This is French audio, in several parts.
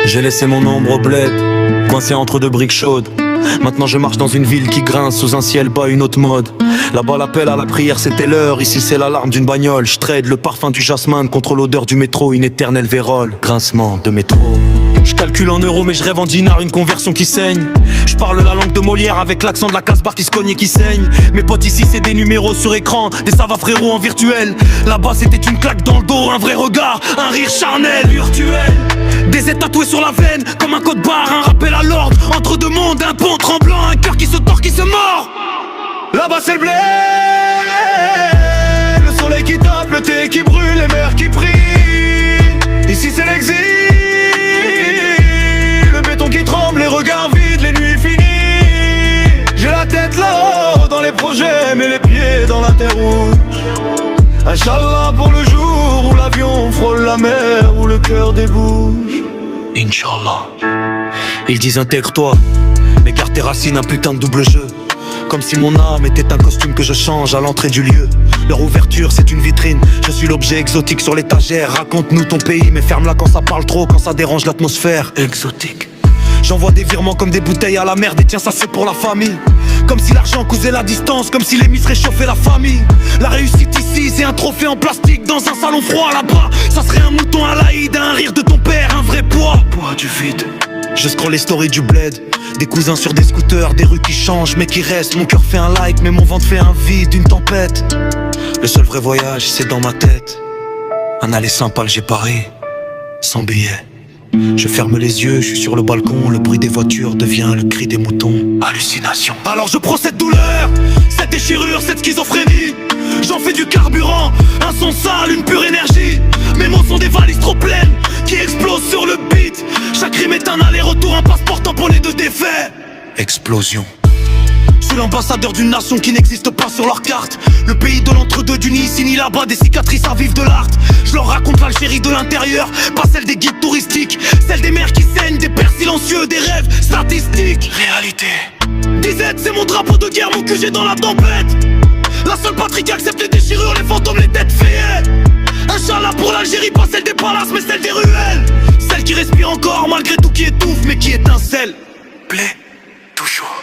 J'ai laissé mon ombre au bled, coincé entre deux briques chaudes. Maintenant je marche dans une ville qui grince sous un ciel bas, une autre mode. Là-bas l'appel à la prière c'était l'heure, ici c'est l'alarme d'une bagnole. Je trade le parfum du jasmin contre l'odeur du métro, une éternelle vérole, grincement de métro. Je calcule en euros mais je rêve en dinars, une conversion qui saigne. Je parle la langue de Molière avec l'accent de la casse-barre qui se cogne et qui saigne. Mes potes ici c'est des numéros sur écran, des sava frérots en virtuel. Là-bas c'était une claque dans le dos, un vrai regard, un rire charnel virtuel. Des aides tatouées sur la veine, comme un code barre, un rappel à l'ordre. Entre deux mondes, un pont tremblant, un cœur qui se tord, qui se mord. Là-bas c'est le blé, le soleil qui tape, le thé qui brûle, les mers qui prient. Ici c'est l'exil, le béton qui tremble, les regards vides, les nuits finies. J'ai la tête là-haut dans les projets, mais les pieds dans la terre rouge. Inch'Allah pour le jour où l'avion frôle la mer, où le cœur débouche. Inch'Allah. Ils disent intègre-toi, mais garde tes racines, un putain de double jeu. Comme si mon âme était un costume que je change à l'entrée du lieu. Leur ouverture c'est une vitrine, je suis l'objet exotique sur l'étagère. Raconte-nous ton pays, mais ferme-la quand ça parle trop, quand ça dérange l'atmosphère. Exotique. J'envoie des virements comme des bouteilles à la merde, et tiens ça c'est pour la famille. Comme si l'argent cousait la distance, comme si les mises réchauffaient la famille. La réussite ici c'est un trophée en plastique dans un salon froid. Là-bas ça serait un mouton à l'Aïd, un rire de ton père, un vrai poids. Poids du vide. Je scrolle les stories du bled, des cousins sur des scooters, des rues qui changent mais qui restent. Mon cœur fait un like mais mon ventre fait un vide, une tempête. Le seul vrai voyage c'est dans ma tête. Un aller sympa Alger Paris, sans billet. Je ferme les yeux, je suis sur le balcon, le bruit des voitures devient le cri des moutons. Hallucination. Alors je prends cette douleur, cette déchirure, cette schizophrénie. J'en fais du carburant, un son sale, une pure énergie. Mes mots sont des valises trop pleines qui explosent sur le beat. Chaque rime est un aller-retour, un passeport tamponné de défaits. Explosion. Je suis l'ambassadeur d'une nation qui n'existe pas sur leur carte. Le pays de l'entre-deux, du ni ici ni là-bas, des cicatrices à vivre de l'art. Je leur raconte l'Algérie de l'intérieur, pas celle des guides touristiques. Celle des mers qui saignent, des pères silencieux, des rêves statistiques. Réalité. Disette, c'est mon drapeau de guerre, mon QG dans la tempête. La seule patrie qui accepte les déchirures, les fantômes, les têtes fées. Inch'Allah pour l'Algérie, pas celle des palaces, mais celle des ruelles. Celle qui respire encore, malgré tout qui étouffe, mais qui étincelle. Blé, toujours.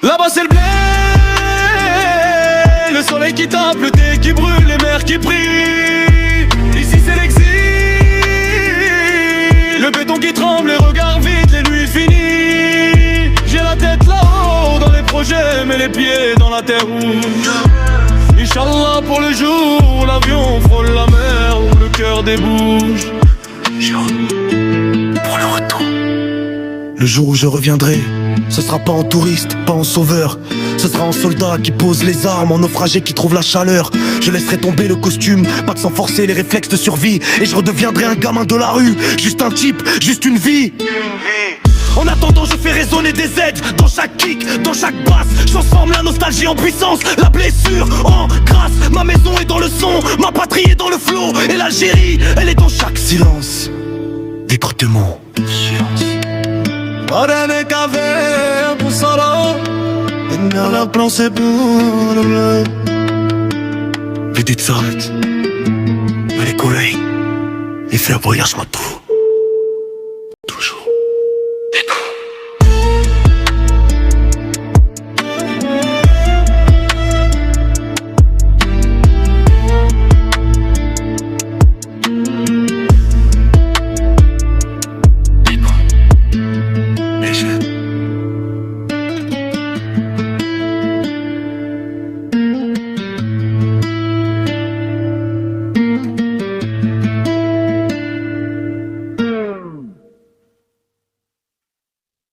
Là-bas c'est le blé, le soleil qui tape, le thé qui brûle, les mers qui prient. Ici c'est l'exil, le béton qui tremble, les regards vides, les nuits finies. J'ai la tête là-haut dans les projets, mais les pieds dans la terre rouge. Inch'Allah pour le jour où l'avion frôle la mer, où le cœur débouche. Pour le retour. Le jour où je reviendrai, ce sera pas en touriste, pas en sauveur. Ce sera en soldat qui pose les armes, en naufragé qui trouve la chaleur. Je laisserai tomber le costume, pas de s'en forcer, les réflexes de survie. Et je redeviendrai un gamin de la rue, juste un type, juste une vie. En attendant je fais résonner des aides dans chaque kick, dans chaque basse. Je transforme la nostalgie en puissance, la blessure en grâce. Ma maison est dans le son, ma patrie est dans le flow. Et l'Algérie, elle est dans chaque silence. Décrutement. أرانا كافيه بصرا إن لا بلانسي بور L'idée s'arrête, mais les collègues, ils font un voyage maintenant.